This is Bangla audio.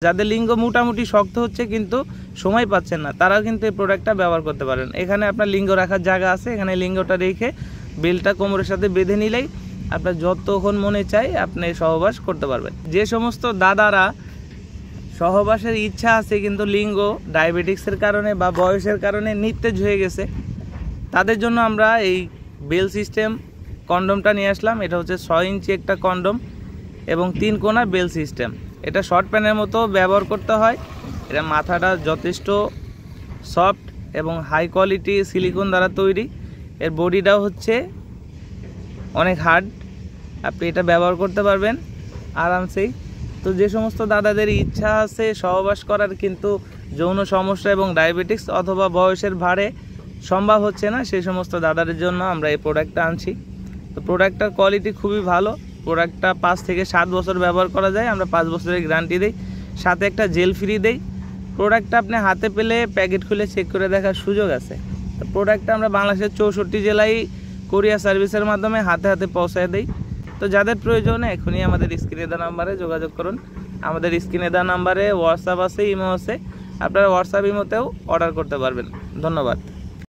যাদের লিঙ্গ মোটামুটি শক্ত হচ্ছে কিন্তু সময় পাচ্ছেন না, তারাও কিন্তু এই প্রোডাক্টটা ব্যবহার করতে পারেন। এখানে আপনার লিঙ্গ রাখার জায়গা আছে, এখানে লিঙ্গটা রেখে বেল্টটা কোমরের সাথে বেঁধে নিলেই আপনার যতক্ষণ মনে চাই আপনি সহবাস করতে পারবেন। যে সমস্ত দাদারা সহবাসের ইচ্ছা আছে কিন্তু লিঙ্গ ডায়াবেটিক্সের কারণে বা বয়সের কারণে নিস্তেজ হয়ে গেছে, তাদের জন্য আমরা এই বেল সিস্টেম কন্ডমটা নিয়ে আসলাম। এটা হচ্ছে 6 ইঞ্চি একটা কন্ডম এবং 3 কোণা বেল সিস্টেম। এটা শর্ট প্যানের মতো ব্যবহার করতে হয়। এটা মাথাটা যথেষ্ট সফট এবং হাই কোয়ালিটি সিলিকন দ্বারা তৈরি। এর বডিটাও হচ্ছে অনেক হার্ড। আপনি এটা ব্যবহার করতে পারবেন আরামসেই। তো যে সমস্ত দাদাদের ইচ্ছা আছে সহবাস করার কিন্তু যৌন সমস্যা এবং ডায়াবেটিক্স অথবা বয়সের ভারে সম্ভব হচ্ছে না, সেই সমস্ত দাদাদের জন্য আমরা এই প্রোডাক্টটা আনছি। তো প্রোডাক্টটার কোয়ালিটি খুবই ভালো। প্রোডাক্টটা 5 থেকে 7 বছর ব্যবহার করা যায়। আমরা 5 বছরের গ্যারান্টি দিই, সাথে একটা জেল ফ্রি দেই। প্রোডাক্টটা আপনি হাতে পেলে প্যাকেট খুলে চেক করে দেখার সুযোগ আছে। তো প্রোডাক্টটা আমরা বাংলাদেশের 64 জেলায় কোরিয়ার সার্ভিসের মাধ্যমে হাতে হাতে পৌঁছায় দিই। তো যাদের প্রয়োজন এখনই আমাদের স্ক্রিনে দেওয়া নাম্বারে যোগাযোগ করুন। আমাদের স্ক্রিনে দেওয়া নাম্বারে হোয়াটসঅ্যাপ আছে, ইমো আছে, আপনারা হোয়াটসঅ্যাপ ইমোতেও অর্ডার করতে পারবেন। ধন্যবাদ।